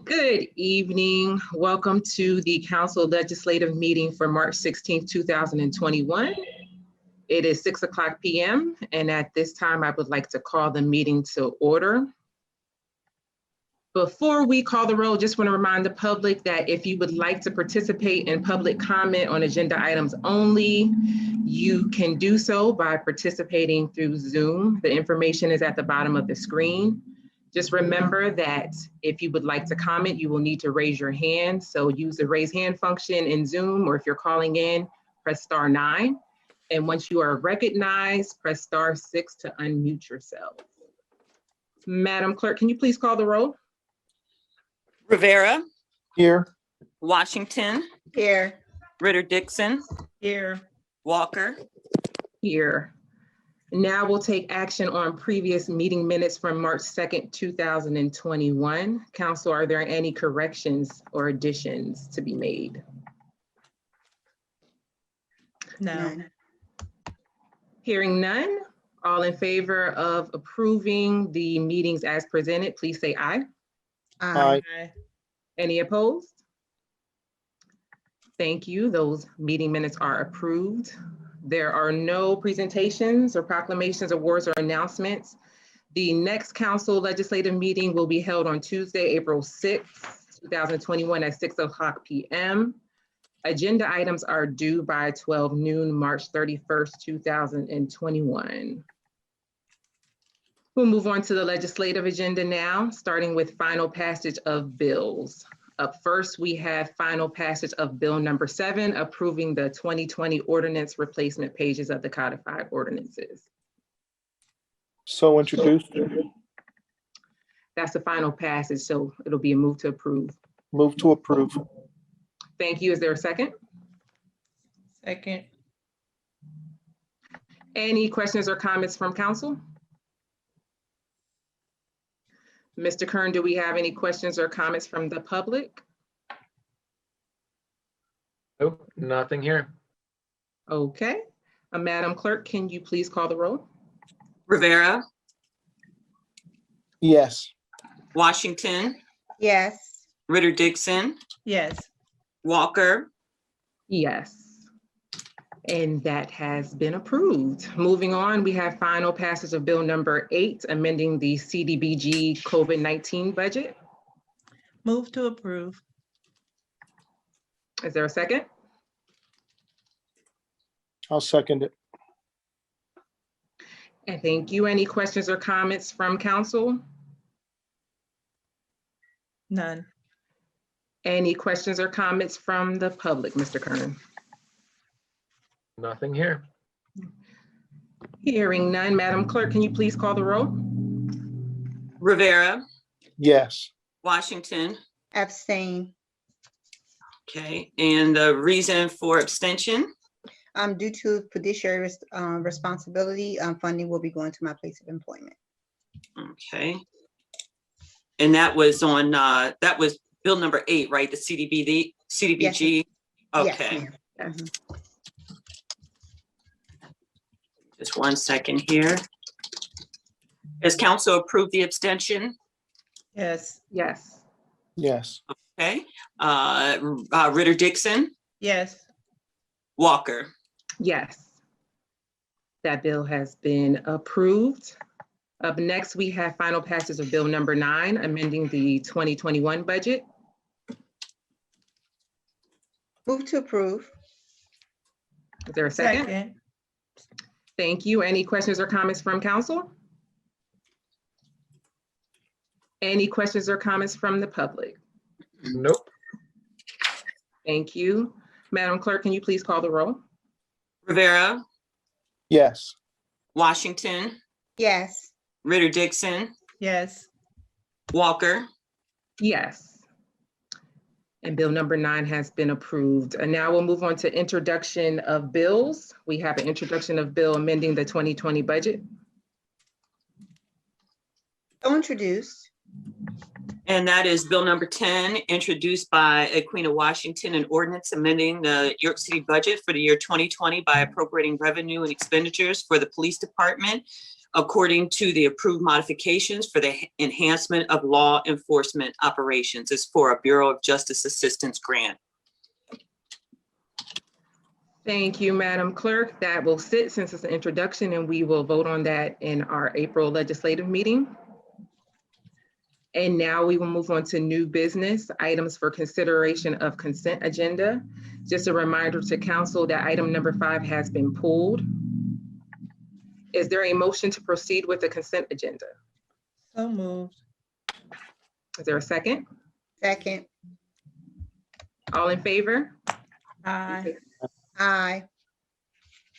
Good evening. Welcome to the Council Legislative Meeting for March 16th, 2021. It is 6:00 p.m. and at this time I would like to call the meeting to order. Before we call the roll, just want to remind the public that if you would like to participate in public comment on agenda items only, you can do so by participating through Zoom. The information is at the bottom of the screen. Just remember that if you would like to comment, you will need to raise your hand. So use the raise hand function in Zoom, or if you're calling in, press *9. And once you are recognized, press *6 to unmute yourself. Madam Clerk, can you please call the roll? Rivera. Here. Washington. Here. Ritter-Dixon. Here. Walker. Here. Now we'll take action on previous meeting minutes from March 2nd, 2021. Council, are there any corrections or additions to be made? No. Hearing none, all in favor of approving the meetings as presented, please say aye. Aye. Any opposed? Thank you. Those meeting minutes are approved. There are no presentations or proclamations, awards, or announcements. The next council legislative meeting will be held on Tuesday, April 6th, 2021 at 6:00 p.m. Agenda items are due by 12 noon, March 31st, 2021. We'll move on to the legislative agenda now, starting with final passage of bills. Up first, we have final passage of Bill number 7, approving the 2020 ordinance replacement pages of the codified ordinances. So introduced. That's the final passage, so it'll be a move to approve. Move to approve. Thank you. Is there a second? Second. Any questions or comments from council? Mr. Kern, do we have any questions or comments from the public? Nope, nothing here. Okay. Madam Clerk, can you please call the roll? Rivera. Yes. Washington. Yes. Ritter-Dixon. Yes. Walker. Yes. And that has been approved. Moving on, we have final passage of Bill number 8, amending the CDBG COVID-19 budget. Move to approve. Is there a second? I'll second it. And thank you. Any questions or comments from council? None. Any questions or comments from the public, Mr. Kern? Nothing here. Hearing none, Madam Clerk, can you please call the roll? Rivera. Yes. Washington. Abstain. Okay, and the reason for abstention? Due to fiduciary responsibility, funding will be going to my place of employment. Okay. And that was on, that was Bill number 8, right? The CDBG? Yes. Okay. Yes, Just one second here. Has council approved the abstention? Yes. Yes. Yes. Okay. Ritter-Dixon. Yes. Walker. Yes. That bill has been approved. Up next, we have final passage of Bill number 9, amending the 2021 budget. Move to approve. Is there a second? Thank you. Any questions or comments from council? Any questions or comments from the public? Nope. Thank you. Madam Clerk, can you please call the roll? Rivera. Yes. Washington. Yes. Ritter-Dixon. Yes. Walker. Yes. And Bill number 9 has been approved. And now we'll move on to introduction of bills. We have an introduction of bill amending the 2020 budget. So introduced. And that is Bill number 10, introduced by Queen of Washington, an ordinance amending the New York City budget for the year 2020 by appropriating revenue and expenditures for the police department according to the approved modifications for the enhancement of law enforcement operations. It's for a Bureau of Justice Assistance grant. Thank you, Madam Clerk. That will sit since it's an introduction, and we will vote on that in our April legislative meeting. And now we will move on to new business items for consideration of consent agenda. Just a reminder to council that item number 5 has been pulled. Is there a motion to proceed with the consent agenda? So moved. Is there a second? Second. All in favor? Aye. Aye.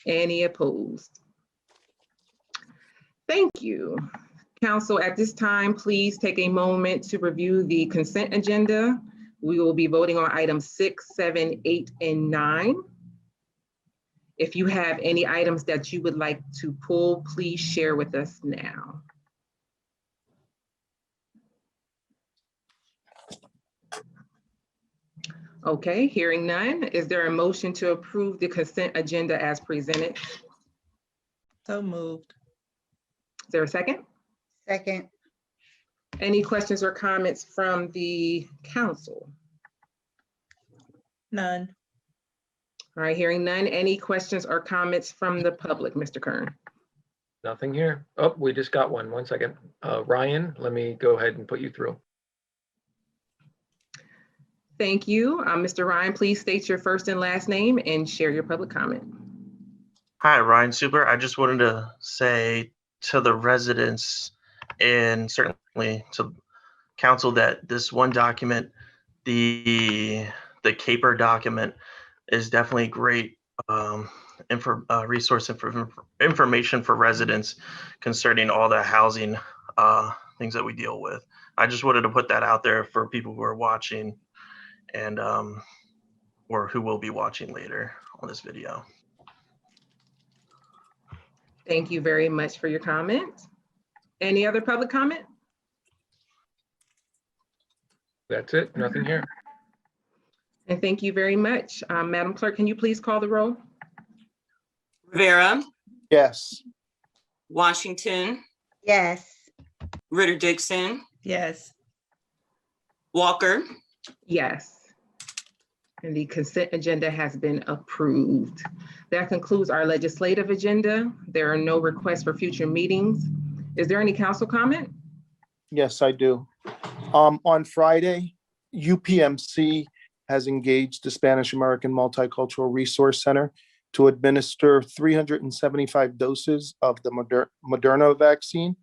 Any opposed? Thank you. Council, at this time, please take a moment to review the consent agenda. We will be voting on items 6, 7, 8, and 9. If you have any items that you would like to pull, please share with us now. Okay, hearing none. Is there a motion to approve the consent agenda as presented? So moved. Is there a second? Second. Any questions or comments from the council? None. All right, hearing none. Any questions or comments from the public, Mr. Kern? Nothing here. Oh, we just got one. 1 second. Ryan, let me go ahead and put you through. Thank you. Mr. Ryan, please state your first and last name and share your public comment. Hi, Ryan Super. I just wanted to say to the residents and certainly to council that this one document, the CAPER document, is definitely great resource information for residents concerning all the housing things that we deal with. I just wanted to put that out there for people who are watching and or who will be watching later on this video. Thank you very much for your comment. Any other public comment? That's it. Nothing here. And thank you very much. Madam Clerk, can you please call the roll? Rivera, Yes. Washington, Yes. Ritter Dixon, Yes. Walker, Yes. And the consent agenda has been approved. That concludes our legislative agenda. There are no requests for future meetings. Is there any council comment? Yes, I do. On Friday, UPMC has engaged the Spanish American Multicultural Resource Center to administer 375 doses of the Moderna vaccine.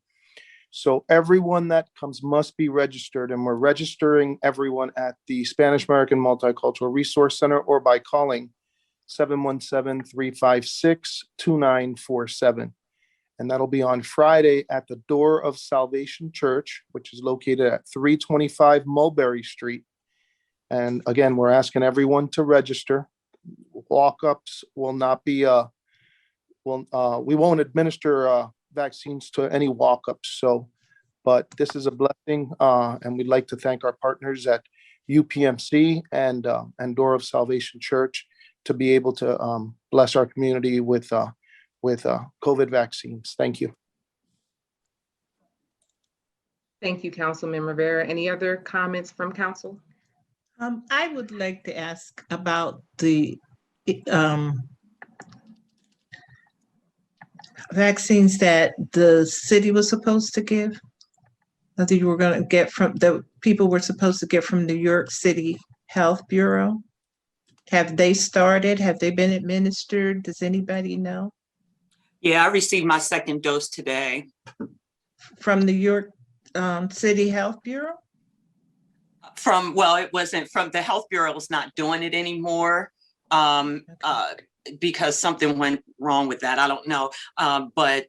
So everyone that comes must be registered, and we're registering everyone at the Spanish American Multicultural Resource Center or by calling 717-356-2947. And that'll be on Friday at the Door of Salvation Church, which is located at 325 Mulberry Street. And again, we're asking everyone to register. Walk-ups will not be, we won't administer vaccines to any walk-ups. So, but this is a blessing, and we'd like to thank our partners at UPMC and Door of Salvation Church to be able to bless our community with COVID vaccines. Thank you. Thank you, Councilman Rivera. Any other comments from council? I would like to ask about the vaccines that the city was supposed to give, that you were going to get from, the people were supposed to get from New York City Health Bureau. Have they started? Have they been administered? Does anybody know? Yeah, I received my second dose today. From New York City Health Bureau? Well, it wasn't from the Health Bureau is not doing it anymore because something went wrong with that. I don't know. But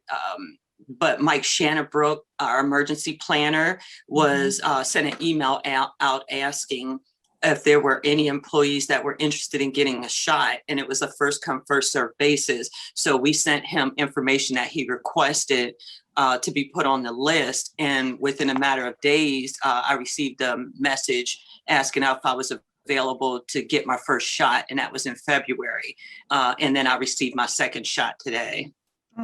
Mike Shannabrook, our emergency planner, was sent an email out asking if there were any employees that were interested in getting a shot, and it was a first come, first served basis. So we sent him information that he requested to be put on the list. And within a matter of days, I received a message asking if I was available to get my first shot, and that was in February. And then I received my second shot today.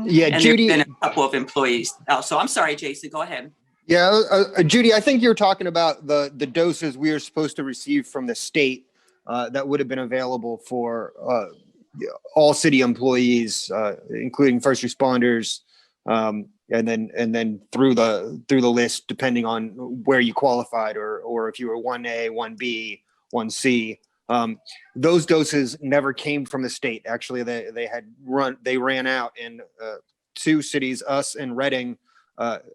Yeah, And there's Judy. been a couple of employees. Oh, so I'm sorry, Jason, go ahead. Yeah, Judy, I think you're talking about the doses we are supposed to receive from the state that would have been available for all city employees, including first responders, and then through the list, depending on where you qualified or if you were 1A, 1B, 1C. Those doses never came from the state. Actually, they ran out, and two cities, us and Reading,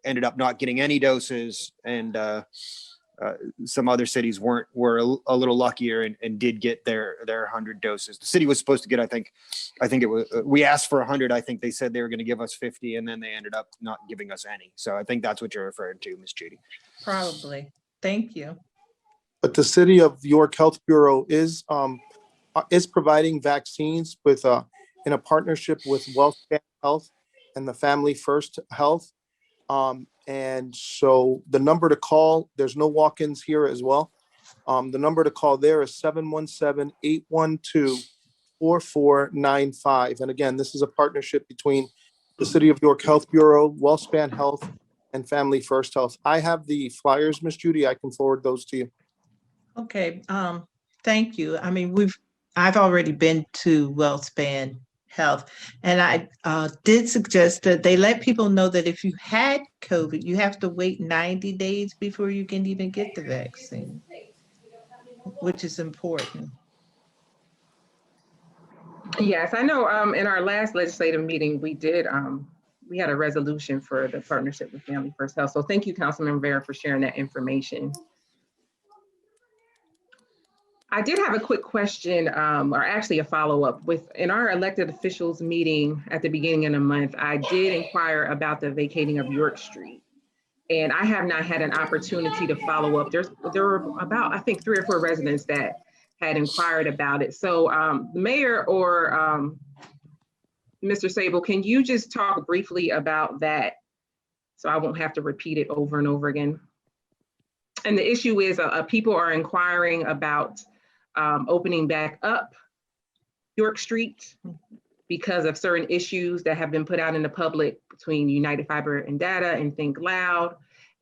ended up not getting any doses, and some other cities were a little luckier and did get their 100 doses. The city was supposed to get, I think it was, we asked for 100. I think they said they were going to give us 50, and then they ended up not giving us any. So I think that's what you're referring to, Ms. Judy. Probably. Thank you. But the City of York Health Bureau is providing vaccines with in a partnership with WellSpan Health and the Family First Health. And so the number to call, there's no walk-ins here as well. The number to call there is 717-812-4495. And again, this is a partnership between the City of York Health Bureau, WellSpan Health, and Family First Health. I have the flyers, Miss Judy. I can forward those to you. Okay, thank you. I mean, I've already been to WellSpan Health, and I did suggest that they let people know that if you had COVID, you have to wait 90 days before you can even get the vaccine, which is important. Yes, I know in our last legislative meeting, we had a resolution for the partnership with Family First Health. So thank you, Councilman Rivera, for sharing that information. I did have a quick question, or actually a follow-up. In our elected officials meeting at the beginning of the month, I did inquire about the vacating of York Street. And I have not had an opportunity to follow up. There were about, I think, 3 or 4 residents that had inquired about it. So the mayor or Mr. Sable, can you just talk briefly about that so I won't have to repeat it over and over again? And the issue is people are inquiring about opening back up York Street because of certain issues that have been put out in the public between United Fiber and Data and Think Loud.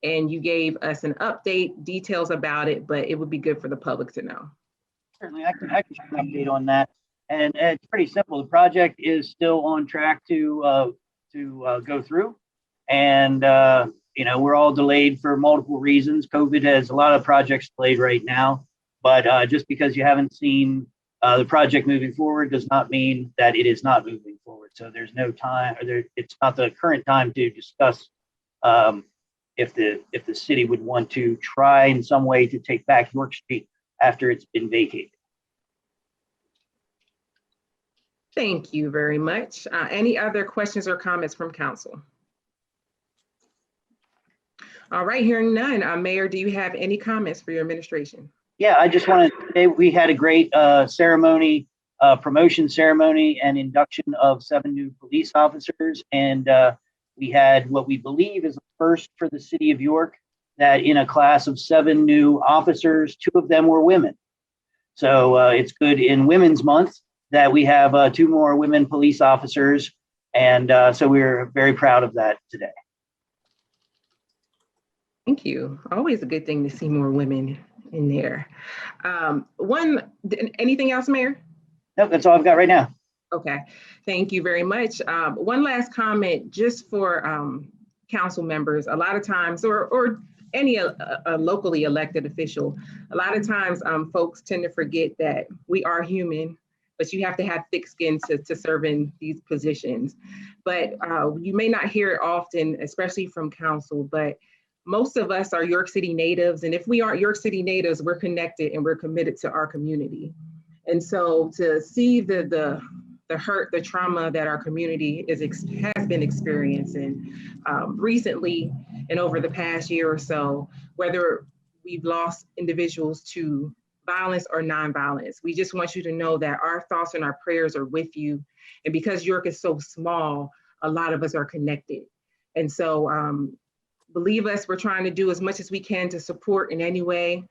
And you gave us an update, details about it, but it would be good for the public to know. Certainly, I can share an update on that. And it's pretty simple. The project is still on track to go through. And, we're all delayed for multiple reasons. COVID has a lot of projects delayed right now. But just because you haven't seen the project moving forward does not mean that it is not moving forward. So there's no time, it's not the current time to discuss if the city would want to try in some way to take back York Street after it's been vacated. Thank you very much. Any other questions or comments from council? All right, hearing none. Mayor, do you have any comments for your administration? Yeah, I just want to say we had a great ceremony, promotion ceremony and induction of 7 new police officers. And we had what we believe is a first for the city of York, that in a class of 7 new officers, 2 of them were women. So it's good in Women's Month that we have 2 more women police officers. And so we're very proud of that today. Thank you. Always a good thing to see more women in there. Anything else, Mayor? Nope, that's all I've got right now. Okay, thank you very much. One last comment just for council members. A lot of times, or any locally elected official, a lot of times folks tend to forget that we are human, but you have to have thick skin to serve in these positions. But you may not hear it often, especially from council, but most of us are York City natives. And if we aren't York City natives, we're connected and we're committed to our community. And so to see the hurt, the trauma that our community has been experiencing recently and over the past year or so, whether we've lost individuals to violence or nonviolence, we just want you to know that our thoughts and our prayers are with you. And because York is so small, a lot of us are connected. And so believe us, we're trying to do as much as we can to support in any way.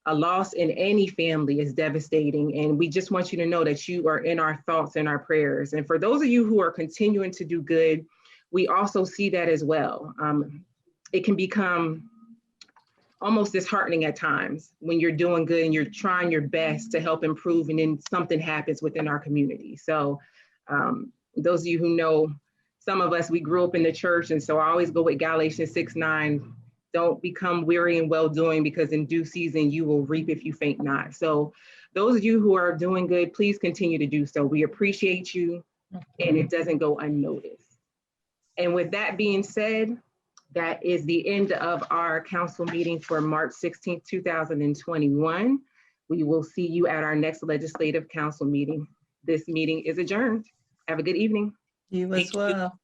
A loss in any family is devastating, and we just want you to know that you are in our thoughts and our prayers. And for those of you who are continuing to do good, we also see that as well. It can become almost disheartening at times when you're doing good and you're trying your best to help improve, and then something happens within our community. So those of you who know, some of us, we grew up in the church, and so I always go with Galatians 6:9. Don't become weary in well-doing, because in due season you will reap if you faint not. So those of you who are doing good, please continue to do so. We appreciate you, and it doesn't go unnoticed. And with that being said, that is the end of our council meeting for March 16th, 2021. We will see you at our next legislative council meeting. This meeting is adjourned. Have a good evening. You as Thank you. well.